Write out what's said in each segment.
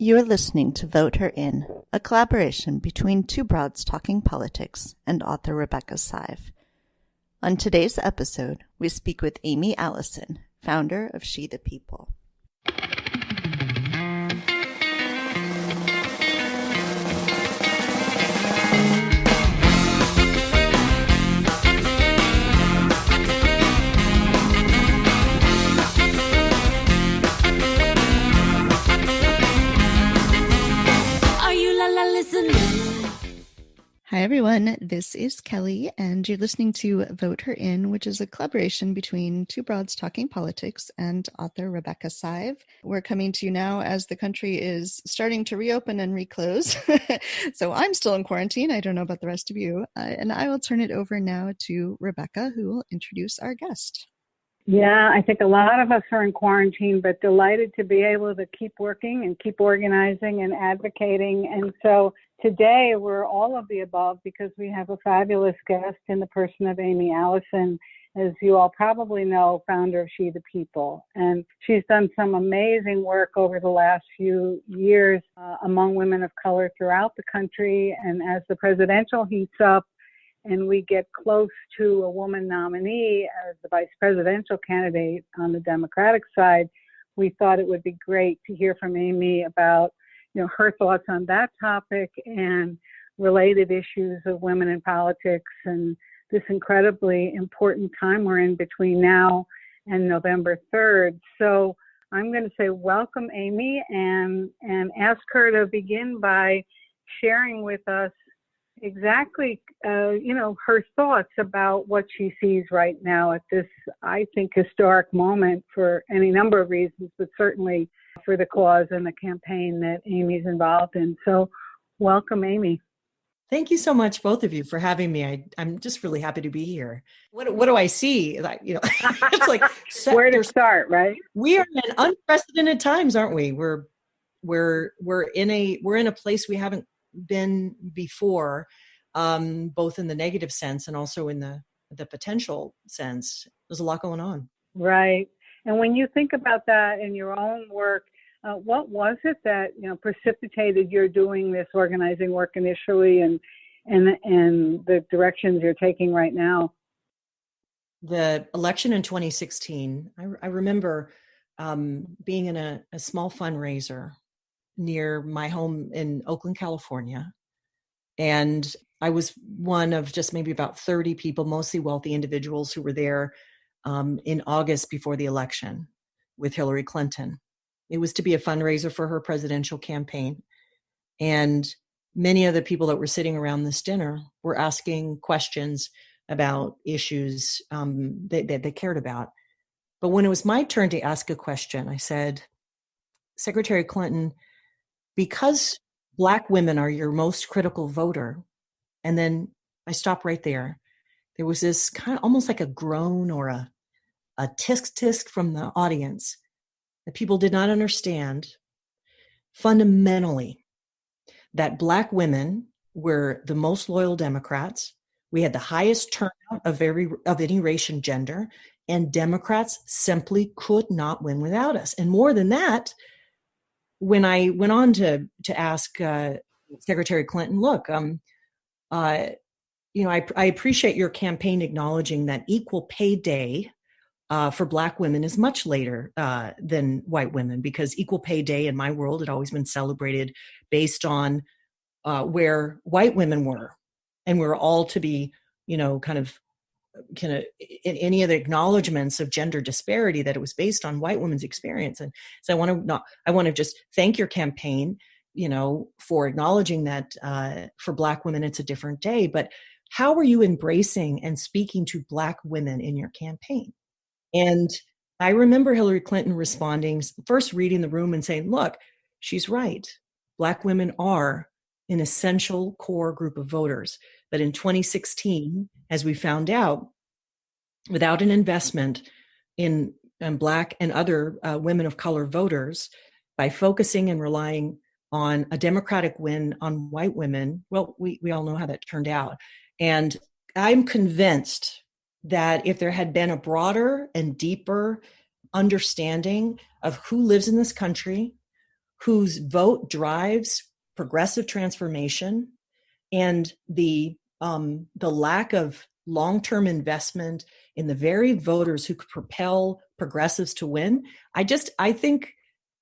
You're listening to Vote Her In, a collaboration between two broads talking politics and author Rebecca Sive. On today's episode, we speak with Aimee Allison, founder of She the People. Hi, everyone. This is Kelly, and you're listening to Vote Her In, which is a collaboration between two broads talking politics and author Rebecca Sive. We're coming to you now as the country is starting to reopen and reclose. So I'm still in quarantine. I don't know about the rest of you. And I will turn it over now to Rebecca, who will introduce our guest. Yeah, I think a lot of us are in quarantine, but delighted to be able to keep working and keep organizing and advocating. And so today we're all of the above because we have a fabulous guest in the person of Aimee Allison, as you all probably know, founder of She the People. And she's done some amazing work over the last few years among women of color throughout the country. And as the presidential heats up, and we get close to a woman nominee as the vice presidential candidate on the Democratic side, we thought it would be great to hear from Aimee about, her thoughts on that topic and related issues of women in politics and this incredibly important time we're in between now and November 3rd. So I'm going to say welcome, Aimee, and ask her to begin by sharing with us exactly, her thoughts about what she sees right now at this, I think, historic moment for any number of reasons, but certainly for the cause and the campaign that Aimee's involved in. So welcome, Aimee. Thank you so much, both of you, for having me. I'm just really happy to be here. What do I see? It's like where to start, right? We are in unprecedented times, aren't we? We're in a place we haven't been before, both in the negative sense and also in the potential sense. There's a lot going on. Right. And when you think about that in your own work, what was it that precipitated your doing this organizing work initially, and the directions you're taking right now? The election in 2016, I remember being in a small fundraiser near my home in Oakland, California. And I was one of just maybe about 30 people, mostly wealthy individuals, who were there in August before the election with Hillary Clinton. It was to be a fundraiser for her presidential campaign. And many of the people that were sitting around this dinner were asking questions about issues that they cared about. But when it was my turn to ask a question, I said, Secretary Clinton, because Black women are your most critical voter. And then I stopped right there. There was this kind of almost like a groan or a tisk from the audience that people did not understand fundamentally that Black women were the most loyal Democrats. We had the highest turnout of any race and gender, and Democrats simply could not win without us. And more than that, when I went on to ask Secretary Clinton, look, I appreciate your campaign acknowledging that equal pay day for Black women is much later than white women, because equal pay day in my world had always been celebrated based on where white women were, and we're all to be, kind of in any of the acknowledgments of gender disparity, that it was based on white women's experience. And so I want to just thank your campaign, for acknowledging that for Black women, it's a different day. But how are you embracing and speaking to Black women in your campaign? And I remember Hillary Clinton responding, first reading the room and saying, look, she's right. Black women are an essential core group of voters. But in 2016, as we found out, without an investment in Black and other women of color voters, by focusing and relying on a Democratic win on white women, well, we all know how that turned out. And I'm convinced that if there had been a broader and deeper understanding of who lives in this country, whose vote drives progressive transformation, and the lack of long-term investment in the very voters who could propel progressives to win. I think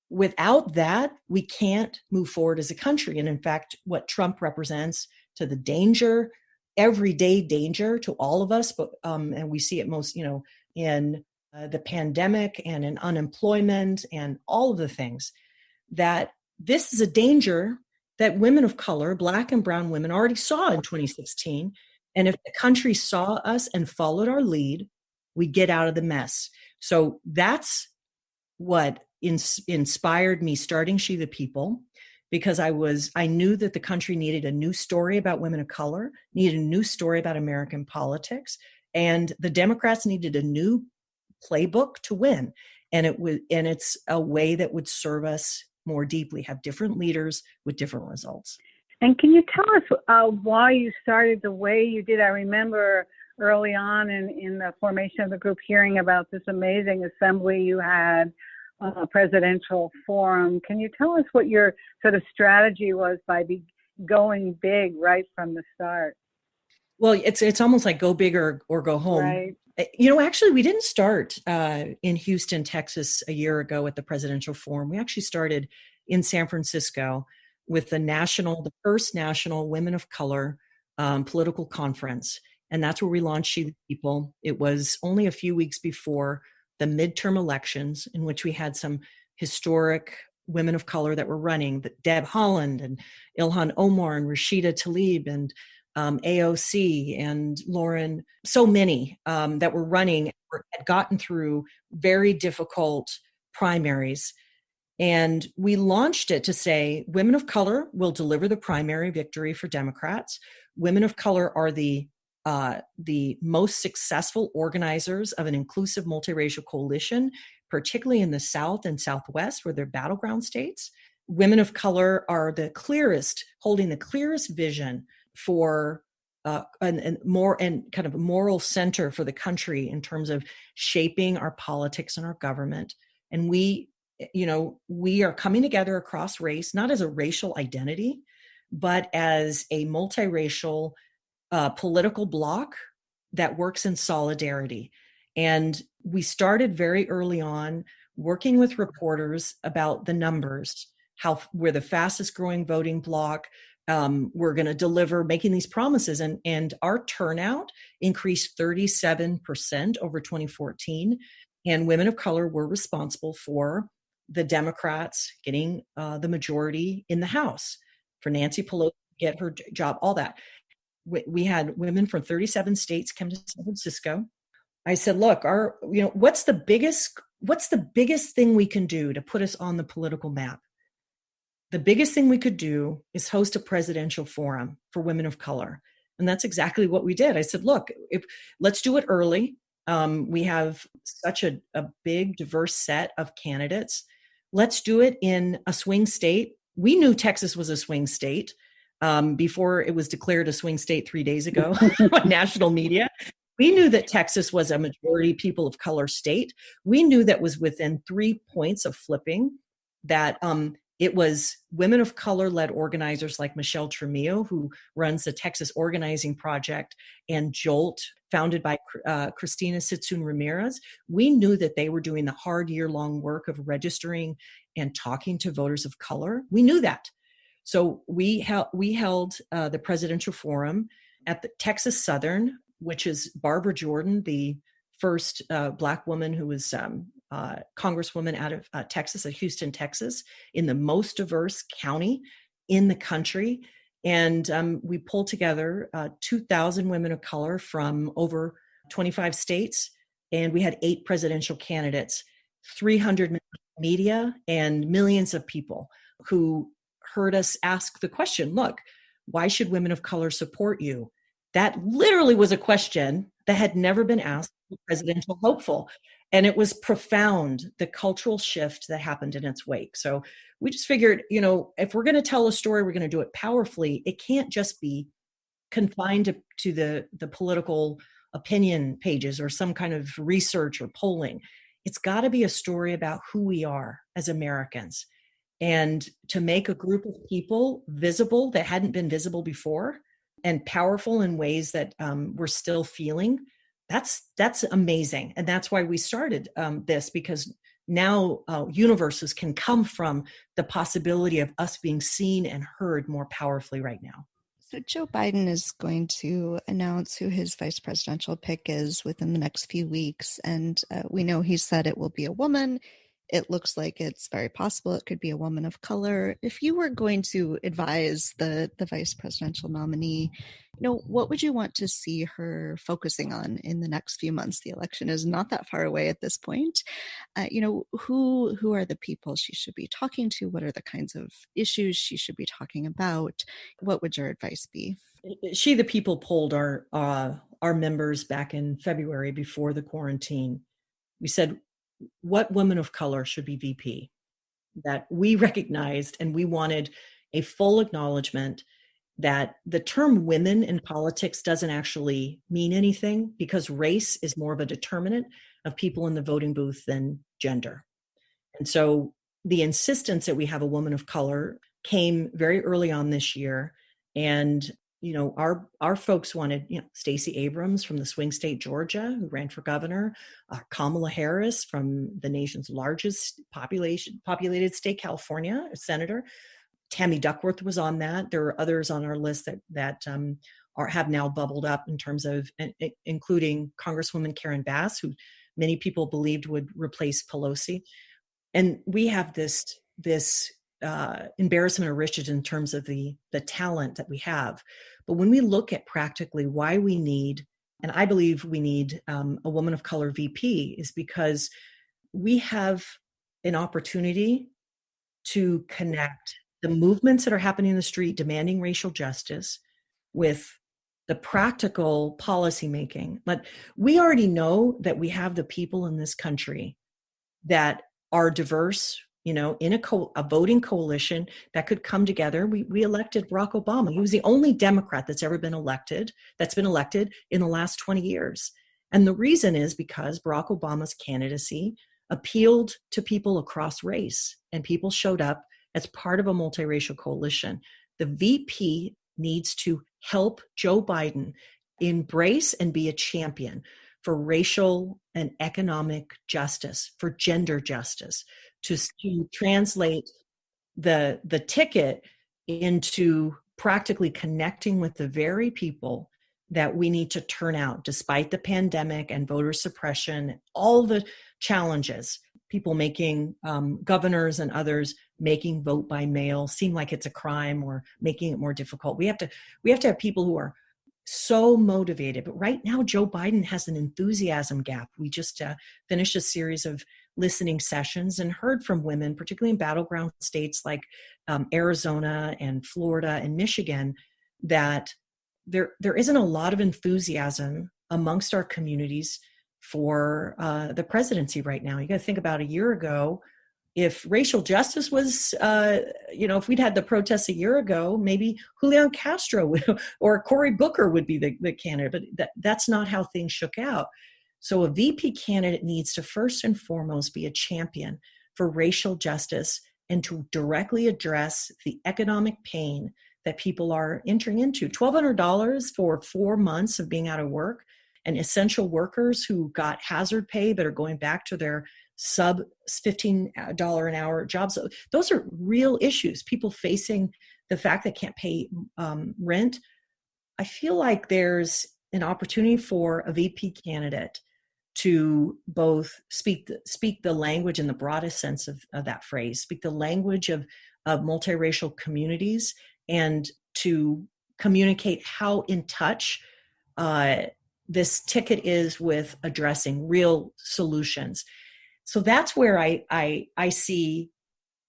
without that, we can't move forward as a country. And in fact, what Trump represents to the danger, everyday danger to all of us, but and we see it most, in the pandemic and in unemployment and all of the things, that this is a danger that women of color, Black and brown women, already saw in 2016. And if the country saw us and followed our lead, we get out of the mess. So that's what inspired me starting She the People, because I knew that the country needed a new story about women of color, needed a new story about American politics, and the Democrats needed a new playbook to win. And it's a way that would serve us more deeply, have different leaders with different results. And can you tell us why you started the way you did? I remember early on in the formation of the group hearing about this amazing assembly you had, presidential forum. Can you tell us what your sort of strategy was by going big right from the start? Well, it's almost like go big or go home. Right. Actually, we didn't start in Houston, Texas a year ago at the presidential forum. We actually started in San Francisco with the first national Women of Color political conference. And that's where we launched She the People. It was only a few weeks before the midterm elections, in which we had some historic women of color that were running, Deb Haaland and Ilhan Omar and Rashida Tlaib and AOC and Lauren, so many that were running, had gotten through very difficult primaries. And we launched it to say, women of color will deliver the primary victory for Democrats. Women of color are the most successful organizers of an inclusive multiracial coalition, particularly in the South and Southwest, where they're battleground states. Women of color are holding the clearest vision for and kind of a moral center for the country in terms of shaping our politics and our government. And we are coming together across race, not as a racial identity, but as a multiracial political bloc that works in solidarity. And we started very early on working with reporters about the numbers, how we're the fastest growing voting bloc. We're going to deliver, making these promises. And our turnout increased 37% over 2014. And women of color were responsible for the Democrats getting the majority in the House, for Nancy Pelosi to get her job, all that. We had women from 37 states come to San Francisco. I said, look, what's the biggest thing we can do to put us on the political map? The biggest thing we could do is host a presidential forum for women of color. And that's exactly what we did. I said, look, let's do it early. We have such a big, diverse set of candidates. Let's do it in a swing state. We knew Texas was a swing state before it was declared a swing state 3 days ago on national media. We knew that Texas was a majority people of color state. We knew that was within 3 points of flipping, that it was women of color led organizers like Michelle Tremillo, who runs the Texas Organizing Project, and JOLT, founded by Christina Sitsun Ramirez. We knew that they were doing the hard year-long work of registering and talking to voters of color. We knew that. So we held the presidential forum at the Texas Southern, which is Barbara Jordan, the first Black woman who was Congresswoman out of Texas, at Houston, Texas, in the most diverse county in the country. And we pulled together 2,000 women of color from over 25 states. And we had 8 presidential candidates, 300 media, and millions of people who heard us ask the question, look, why should women of color support you? That literally was a question that had never been asked to a presidential hopeful. And it was profound, the cultural shift that happened in its wake. So we just figured, if we're going to tell a story, we're going to do it powerfully. It can't just be confined to the political opinion pages or some kind of research or polling. It's got to be a story about who we are as Americans. And to make a group of people visible that hadn't been visible before and powerful in ways that we're still feeling, that's amazing. And that's why we started this, because now universes can come from the possibility of us being seen and heard more powerfully right now. So Joe Biden is going to announce who his vice presidential pick is within the next few weeks. And we know he said it will be a woman. It looks like it's very possible it could be a woman of color. If you were going to advise the vice presidential nominee, what would you want to see her focusing on in the next few months? The election is not that far away at this point. Who are the people she should be talking to? What are the kinds of issues she should be talking about? What would your advice be? She the People polled our members back in February before the quarantine. We said, what women of color should be VP? That we recognized, and we wanted a full acknowledgement that the term women in politics doesn't actually mean anything, because race is more of a determinant of people in the voting booth than gender. And so the insistence that we have a woman of color came very early on this year. And our folks wanted, Stacey Abrams from the swing state Georgia, who ran for governor, Kamala Harris from the nation's largest populated state, California, a senator. Tammy Duckworth was on that. There are others on our list that have now bubbled up in terms of, including Congresswoman Karen Bass, who many people believed would replace Pelosi. And we have this embarrassment of riches in terms of the talent that we have. But when we look at practically why we need, and I believe we need a woman of color VP, is because we have an opportunity to connect the movements that are happening in the street demanding racial justice with the practical policy making. But we already know that we have the people in this country that are diverse, in a voting coalition that could come together. We elected Barack Obama. He was the only Democrat that's been elected in the last 20 years. And the reason is because Barack Obama's candidacy appealed to people across race, and people showed up as part of a multiracial coalition. The VP needs to help Joe Biden embrace and be a champion for racial and economic justice, for gender justice, to translate the ticket into practically connecting with the very people that we need to turn out despite the pandemic and voter suppression, all the challenges, people making governors and others making vote by mail seem like it's a crime or making it more difficult. We have to have people who are so motivated. But right now, Joe Biden has an enthusiasm gap. We just finished a series of listening sessions and heard from women, particularly in battleground states like Arizona and Florida and Michigan, that there isn't a lot of enthusiasm amongst our communities for the presidency right now. You got to think about a year ago, if racial justice was, if we'd had the protests a year ago, maybe Julian Castro or Cory Booker would be the candidate, but that's not how things shook out. So a VP candidate needs to first and foremost be a champion for racial justice and to directly address the economic pain that people are entering into. $1,200 for 4 months of being out of work, and essential workers who got hazard pay but are going back to their sub $15 an hour jobs. Those are real issues. People facing the fact they can't pay rent. I feel like there's an opportunity for a VP candidate to both speak the language in the broadest sense of that phrase, speak the language of multiracial communities, and to communicate how in touch this ticket is with addressing real solutions. So that's where I see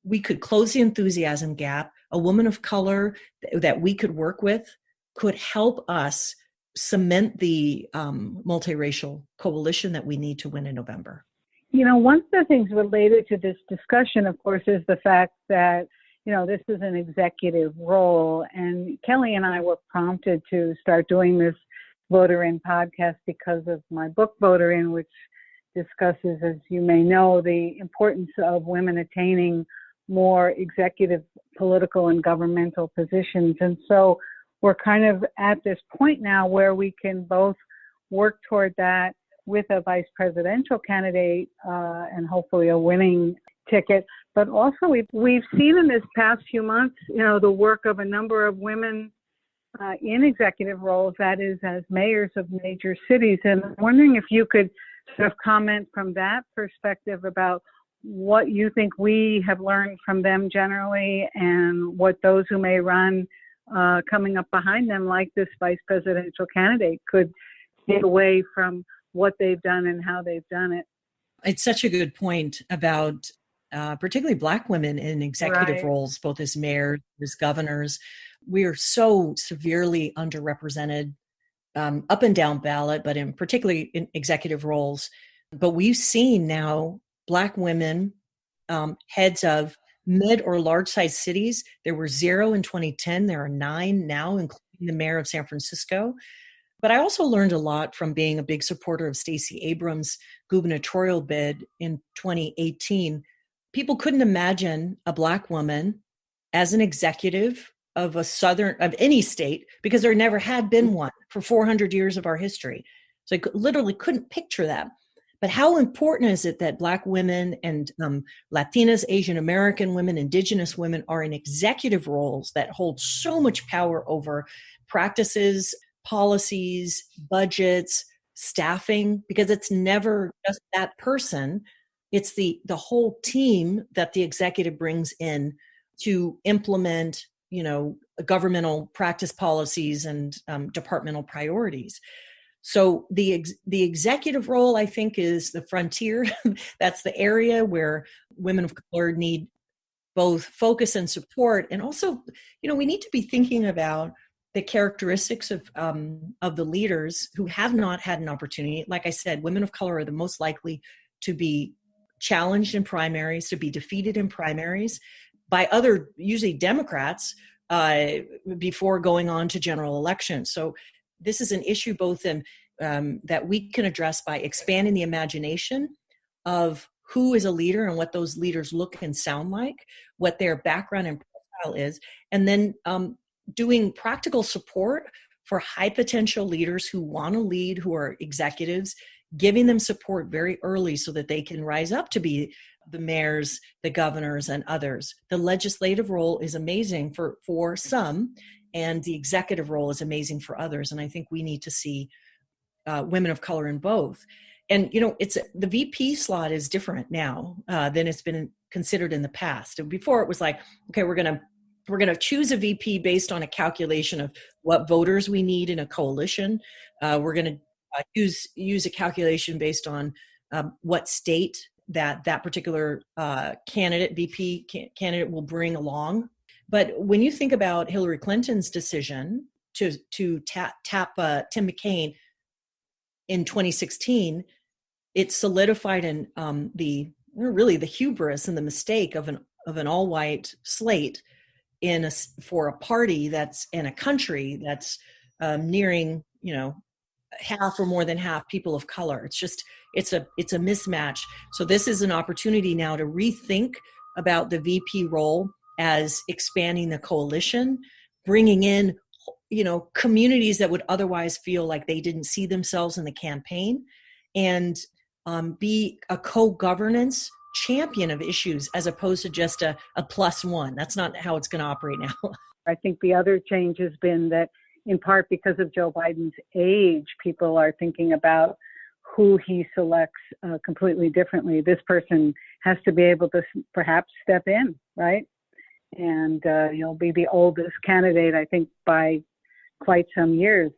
we could close the enthusiasm gap. A woman of color that we could work with could help us cement the multiracial coalition that we need to win in November. One of the things related to this discussion, of course, is the fact that, this is an executive role. And Kelly and I were prompted to start doing this Voter In podcast because of my book, Voter In, which discusses, as you may know, the importance of women attaining more executive, political, and governmental positions. And so we're kind of at this point now where we can both work toward that with a vice presidential candidate and hopefully a winning ticket. But also we've seen in this past few months, the work of a number of women in executive roles, that is, as mayors of major cities. And I'm wondering if you could sort of comment from that perspective about what you think we have learned from them generally, and what those who may run coming up behind them, like this vice presidential candidate, could get away from what they've done and how they've done it. It's such a good point about particularly Black women in executive roles, both as mayors, as governors. We are so severely underrepresented up and down ballot, but particularly in executive roles. But we've seen now Black women heads of mid or large-sized cities. There were 0 in 2010. There are 9 now, including the mayor of San Francisco. But I also learned a lot from being a big supporter of Stacey Abrams' gubernatorial bid in 2018. People couldn't imagine a Black woman as an executive of any state, because there never had been one for 400 years of our history. So I literally couldn't picture that. But how important is it that Black women and Latinas, Asian American women, Indigenous women are in executive roles that hold so much power over practices, policies, budgets, staffing, because it's never just that person. It's the whole team that the executive brings in to implement, governmental practice policies and departmental priorities. So the executive role, I think, is the frontier. That's the area where women of color need both focus and support. And also, we need to be thinking about the characteristics of the leaders who have not had an opportunity. Like I said, women of color are the most likely to be challenged in primaries, to be defeated in primaries by other, usually Democrats, before going on to general elections. So this is an issue both in that we can address by expanding the imagination of who is a leader and what those leaders look and sound like, what their background and profile is, and then doing practical support for high potential leaders who want to lead, who are executives, giving them support very early so that they can rise up to be the mayors, the governors, and others. The legislative role is amazing for some, and the executive role is amazing for others. And I think we need to see women of color in both. And, it's the VP slot is different now than it's been considered in the past. Before it was like, okay, we're going to choose a VP based on a calculation of what voters we need in a coalition. We're going to use a calculation based on what state that particular VP candidate will bring along. But when you think about Hillary Clinton's decision to tap Tim McCain in 2016, it solidified in the hubris and the mistake of an all-white slate for a party that's in a country that's nearing half or more than half people of color. It's a mismatch. So this is an opportunity now to rethink about the VP role as expanding the coalition, bringing in communities that would otherwise feel like they didn't see themselves in the campaign, and be a co-governance champion of issues as opposed to just a plus one. That's not how it's going to operate now. I think the other change has been that, in part because of Joe Biden's age, people are thinking about who he selects completely differently. This person has to be able to perhaps step in, right? And be the oldest candidate, I think, by quite some years.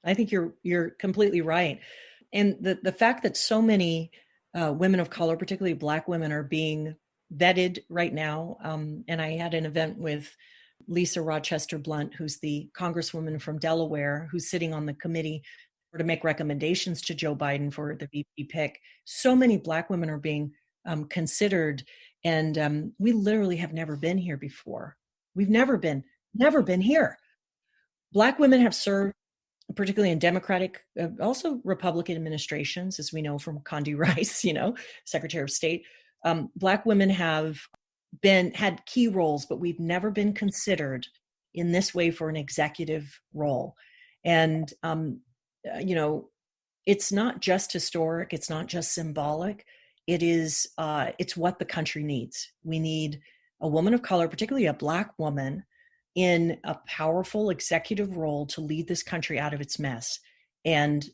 I think you're completely right. And the fact that so many women of color, particularly Black women, are being vetted right now. And I had an event with Lisa Rochester Blunt, who's the congresswoman from Delaware, who's sitting on the committee to make recommendations to Joe Biden for the VP pick. So many Black women are being considered. And we literally have never been here before. We've never been here. Black women have served, particularly in Democratic, also Republican administrations, as we know from Condi Rice, Secretary of State. Black women have had key roles, but we've never been considered in this way for an executive role. And, it's not just historic. It's not just symbolic. It's what the country needs. We need a woman of color, particularly a Black woman, in a powerful executive role to lead this country out of its mess. And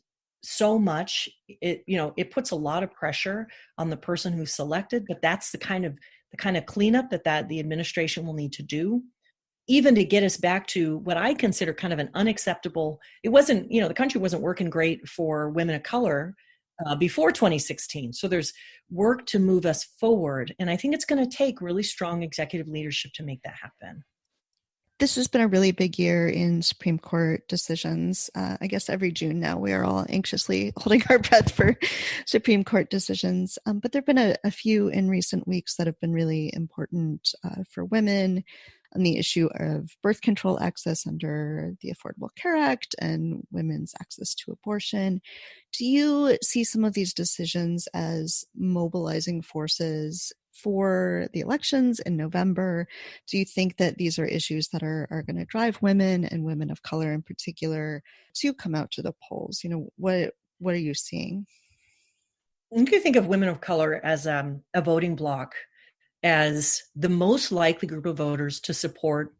so much, it puts a lot of pressure on the person who's selected, but that's the kind of cleanup that the administration will need to do, even to get us back to what I consider kind of an unacceptable. It wasn't, the country wasn't working great for women of color before 2016. So there's work to move us forward. And I think it's going to take really strong executive leadership to make that happen. This has been a really big year in Supreme Court decisions. I guess every June now we are all anxiously holding our breath for Supreme Court decisions. But there have been a few in recent weeks that have been really important for women on the issue of birth control access under the Affordable Care Act and women's access to abortion. Do you see some of these decisions as mobilizing forces for the elections in November? Do you think that these are issues that are going to drive women and women of color in particular to come out to the polls? What are you seeing? You can think of women of color as a voting bloc, as the most likely group of voters to support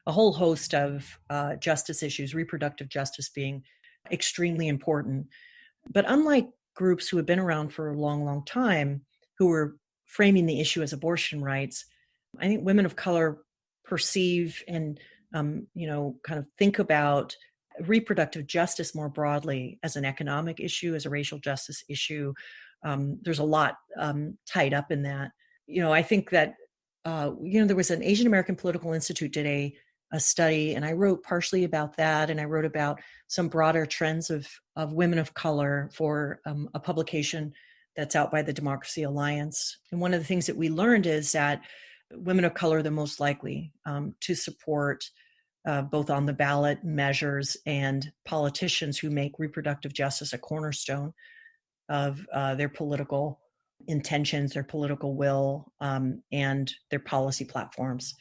a whole host of justice issues, reproductive justice being extremely important. But unlike groups who have been around for a long, long time, who were framing the issue as abortion rights, I think women of color perceive and, kind of think about reproductive justice more broadly as an economic issue, as a racial justice issue. There's a lot tied up in that. I think that, there was an Asian American Political Institute did a study, and I wrote partially about that, and I wrote about some broader trends of women of color for a publication that's out by the Democracy Alliance. And one of the things that we learned is that women of color are the most likely to support both on the ballot measures and politicians who make reproductive justice a cornerstone of their political intentions, their political will, and their policy platforms.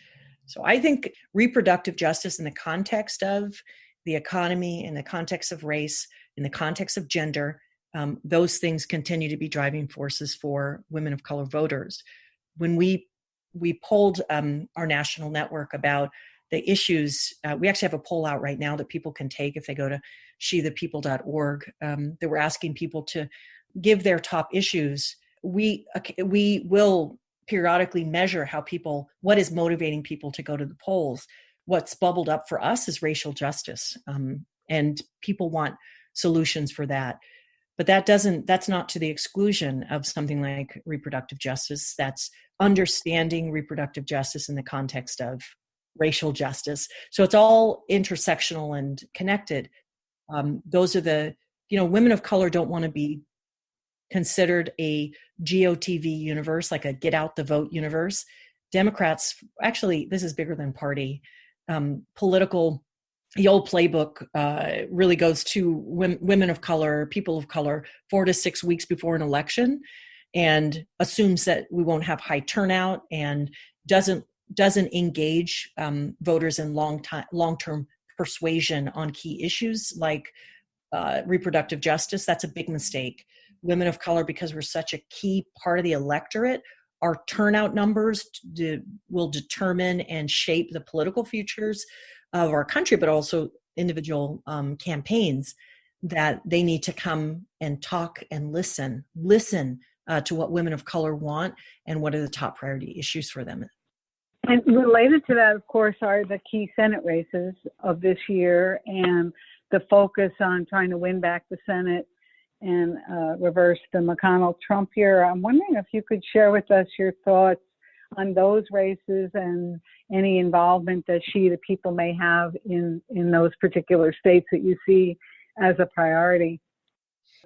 So I think reproductive justice in the context of the economy, in the context of race, in the context of gender, those things continue to be driving forces for women of color voters. When we polled our national network about the issues, we actually have a poll out right now that people can take if they go to shethepeople.org. That we're asking people to give their top issues. We will periodically measure what is motivating people to go to the polls. What's bubbled up for us is racial justice, and people want solutions for that. But that's not to the exclusion of something like reproductive justice. That's understanding reproductive justice in the context of racial justice. So it's all intersectional and connected. Those are women of color don't want to be considered a GOTV universe, like a get out the vote universe. Democrats, actually, this is bigger than party. The old playbook really goes to women of color, people of color, 4 to 6 weeks before an election, and assumes that we won't have high turnout and doesn't engage voters in long-term persuasion on key issues like reproductive justice. That's a big mistake. Women of color, because we're such a key part of the electorate, our turnout numbers will determine and shape the political futures of our country, but also individual campaigns, that they need to come and talk and listen to what women of color want and what are the top priority issues for them. And related to that, of course, are the key Senate races of this year and the focus on trying to win back the Senate and reverse the McConnell-Trump era. I'm wondering if you could share with us your thoughts on those races and any involvement that the people may have in those particular states that you see as a priority.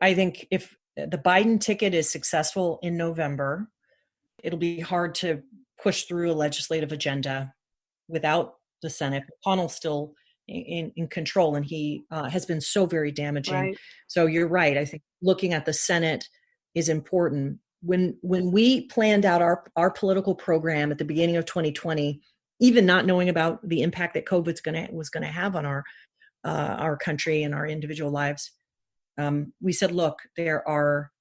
I think if the Biden ticket is successful in November, it'll be hard to push through a legislative agenda without the Senate. McConnell's still in control, and he has been so very damaging. Right. So you're right. I think looking at the Senate is important. when we planned out our political program at the beginning of 2020, even not knowing about the impact that COVID was going to have on our country and our individual lives, we said, look, there are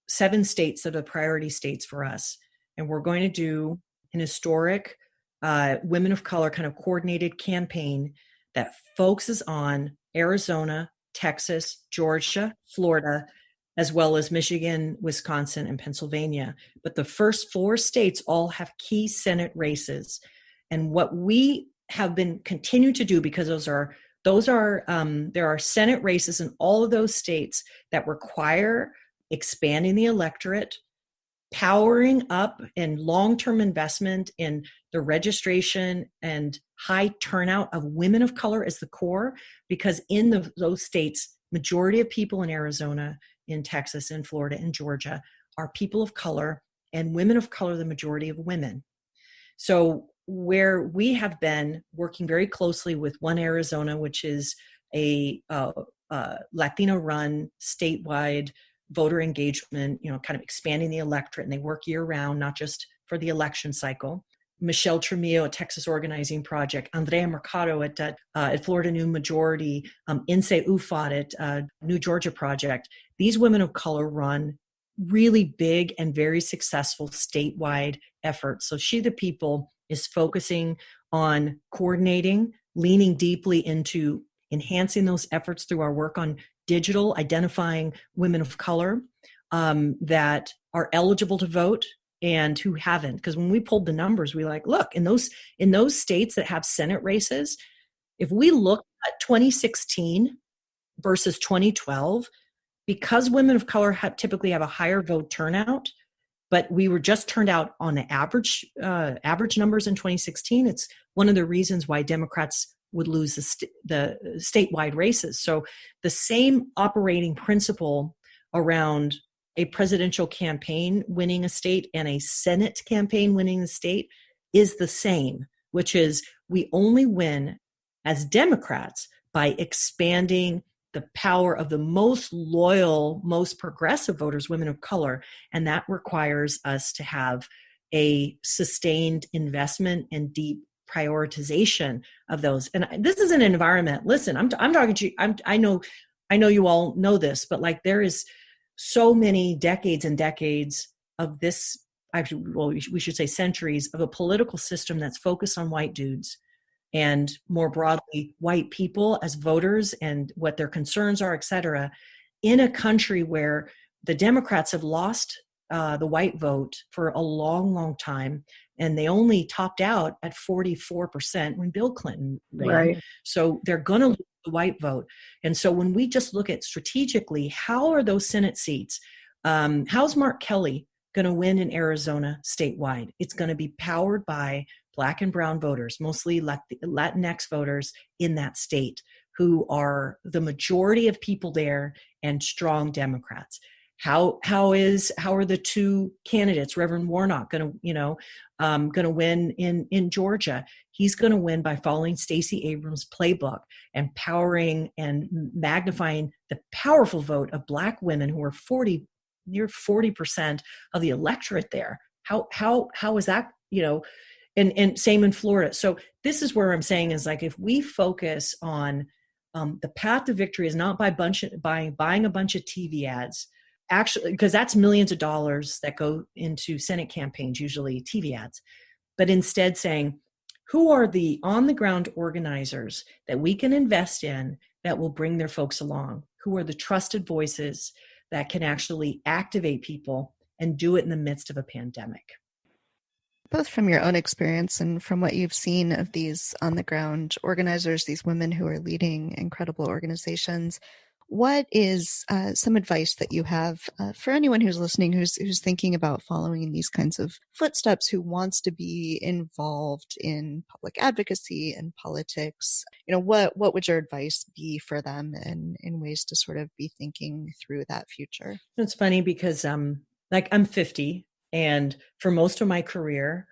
7 states that are priority states for us, and we're going to do an historic women of color kind of coordinated campaign that focuses on Arizona, Texas, Georgia, Florida, as well as Michigan, Wisconsin, and Pennsylvania. But the first 4 states all have key Senate races. And what we have been continued to do, because there are Senate races in all of those states that require expanding the electorate, powering up and long-term investment in the registration and high turnout of women of color as the core, because in those states, majority of people in Arizona, in Texas, in Florida, in Georgia are people of color, and women of color, the majority of women. So where we have been working very closely with One Arizona, which is a Latino-run statewide voter engagement, kind of expanding the electorate, and they work year round, not just for the election cycle. Michelle Tremillo at Texas Organizing Project, Andrea Mercado at Florida New Majority, Inse Ufat at New Georgia Project. These women of color run really big and very successful statewide efforts. So She the People is focusing on coordinating, leaning deeply into enhancing those efforts through our work on digital, identifying women of color that are eligible to vote and who haven't. Because when we pulled the numbers, we look, in those states that have Senate races, if we look at 2016 versus 2012, because women of color typically have a higher vote turnout, but we were just turned out on the average numbers in 2016. It's one of the reasons why Democrats would lose the statewide races. So the same operating principle around a presidential campaign winning a state and a Senate campaign winning a state is the same, which is we only win as Democrats by expanding the power of the most loyal, most progressive voters, women of color. And that requires us to have a sustained investment and deep prioritization of those. And this is an environment. Listen, I'm talking to you. I know you all know this, but there is so many decades and decades of this. Actually, well, we should say centuries of a political system that's focused on white dudes and more broadly white people as voters and what their concerns are, et cetera, in a country where the Democrats have lost the white vote for a long, long time. And they only topped out at 44% when Bill Clinton ran. Right. So they're going to lose the white vote. And so when we just look at strategically, how are those Senate seats? How's Mark Kelly going to win in Arizona statewide? It's going to be powered by Black and brown voters, mostly Latinx voters in that state, who are the majority of people there and strong Democrats. How are the 2 candidates, Reverend Warnock, going to win in Georgia? He's going to win by following Stacey Abrams' playbook and powering and magnifying the powerful vote of Black women who are near 40% of the electorate there. How is that, and same in Florida. So this is where I'm saying is if we focus on the path to victory is not by buying a bunch of TV ads, actually, because that's millions of dollars that go into Senate campaigns, usually TV ads, but instead saying, who are the on-the-ground organizers that we can invest in that will bring their folks along? Who are the trusted voices that can actually activate people and do it in the midst of a pandemic? Both from your own experience and from what you've seen of these on-the-ground organizers, these women who are leading incredible organizations, what is some advice that you have for anyone who's listening, who's thinking about following in these kinds of footsteps, who wants to be involved in public advocacy and politics? What would your advice be for them in ways to sort of be thinking through that future? It's funny because I'm 50, and for most of my career,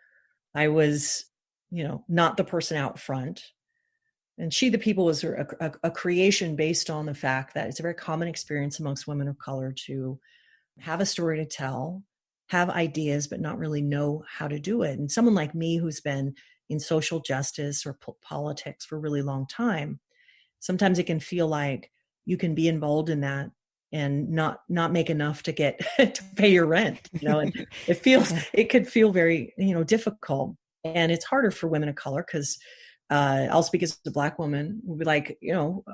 I was, not the person out front. And She the People was a creation based on the fact that it's a very common experience amongst women of color to have a story to tell, have ideas, but not really know how to do it. And someone like me who's been in social justice or politics for a really long time, sometimes it can feel like you can be involved in that and not make enough to get to pay your rent, and it could feel very, difficult. And it's harder for women of color because I'll speak as a Black woman, we'll be like,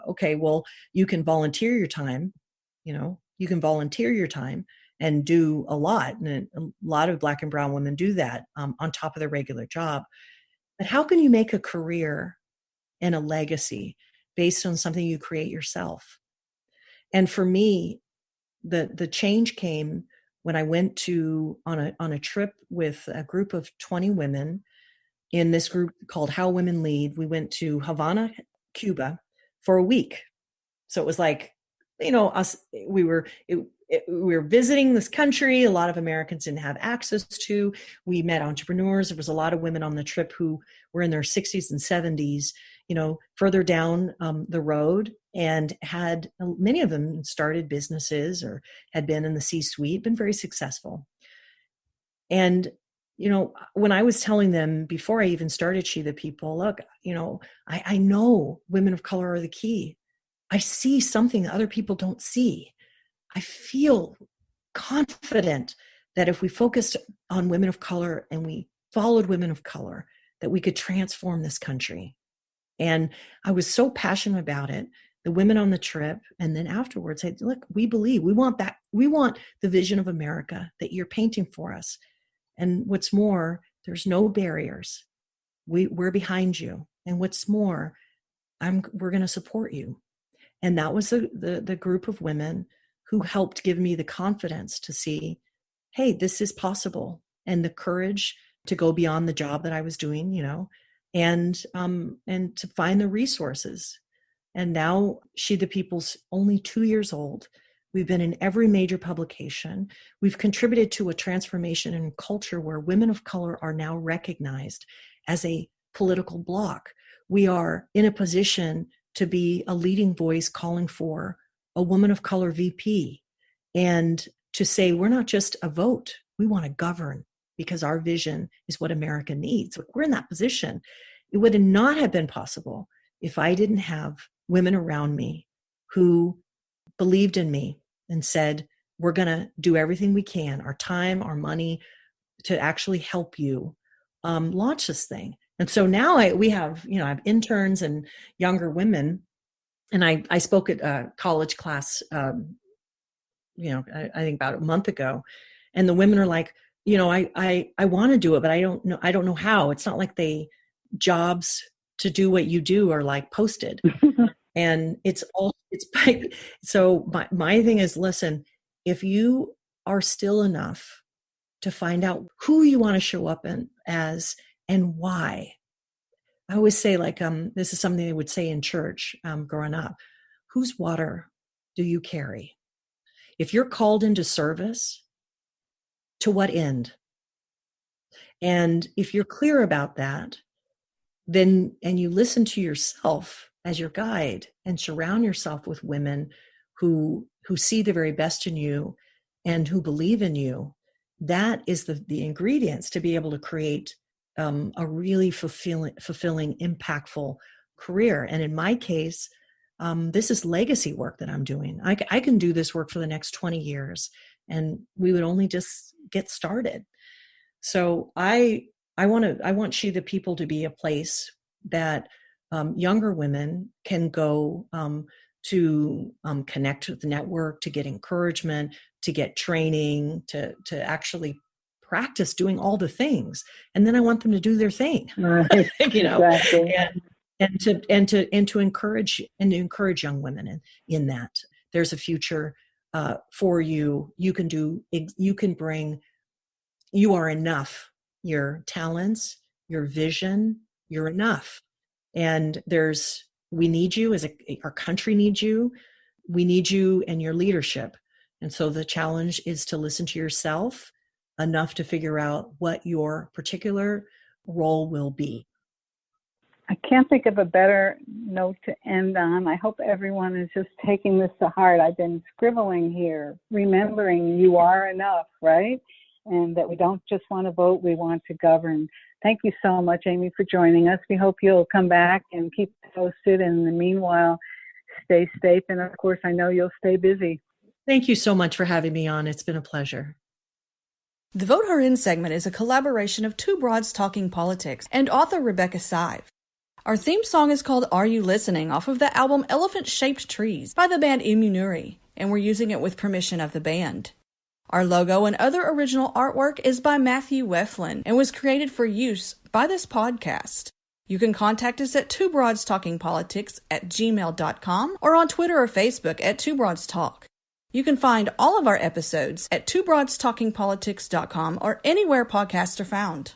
okay, well, you can volunteer your time, and do a lot. And a lot of Black and brown women do that on top of their regular job. But how can you make a career and a legacy based on something you create yourself? And for me, the change came when I went on a trip with a group of 20 women in this group called How Women Lead. We went to Havana, Cuba for a week. So it was like, we were visiting this country a lot of Americans didn't have access to. We met entrepreneurs. There was a lot of women on the trip who were in their 60s and 70s, further down the road, and had many of them started businesses or had been in the C-suite, been very successful. And, when I was telling them before I even started She the People, look, I know women of color are the key. I see something that other people don't see. I feel confident that if we focused on women of color and we followed women of color, that we could transform this country. And I was so passionate about it. The women on the trip, and then afterwards said, look, we want that. We want the vision of America that you're painting for us. And what's more, there's no barriers. We're behind you. And what's more, we're going to support you. And that was the group of women who helped give me the confidence to see, hey, this is possible, and the courage to go beyond the job that I was doing, and to find the resources. And now She the People's only 2 years old. We've been in every major publication. We've contributed to a transformation in culture where women of color are now recognized as a political bloc. We are in a position to be a leading voice calling for a woman of color VP, and to say we're not just a vote, we want to govern because our vision is what America needs. We're in that position. It would not have been possible if I didn't have women around me who believed in me and said, we're going to do everything we can, our time, our money, to actually help you launch this thing. And so now we have, I have interns and younger women. And I spoke at a college class, I think about a month ago, and the women are like, I want to do it, but I don't know how. It's not like jobs to do what you do are like posted. And so my thing is, listen, if you are still enough to find out who you want to show up as and why. I always say, this is something they would say in church growing up. Whose water do you carry? If you're called into service, to what end? And if you're clear about that, then, and you listen to yourself as your guide and surround yourself with women who see the very best in you and who believe in you, that is the ingredients to be able to create a really fulfilling, impactful career. And in my case, this is legacy work that I'm doing. I can do this work for the next 20 years, and we would only just get started. So I want She the People to be a place that younger women can go to connect with the network, to get encouragement, to get training, to actually practice doing all the things. And then I want them to do their thing, right. Exactly. and to encourage young women in that there's a future for you. You can bring, you are enough, your talents, your vision, you're enough. And we need you our country needs you. We need you and your leadership. And so the challenge is to listen to yourself enough to figure out what your particular role will be. I can't think of a better note to end on. I hope everyone is just taking this to heart. I've been scribbling here, remembering you are enough, right? and that we don't just want to vote, we want to govern. Thank you so much, Aimee, for joining us. We hope you'll come back and keep posted. And in the meanwhile, stay safe. And of course, I know you'll stay busy. Thank you so much for having me on. It's been a pleasure. The Vote Her In segment is a collaboration of Two Broads Talking Politics and author Rebecca Sive. Our theme song is called Are You Listening, off of the album Elephant-Shaped Trees by the band Aimee, and we're using it with permission of the band. Our logo and other original artwork is by Matthew Weflin and was created for use by this podcast. You can contact us at twobroadstalkingpolitics@gmail.com or on Twitter or Facebook at Two Broads Talk. You can find all of our episodes at twobroadstalkingpolitics.com or anywhere podcasts are found.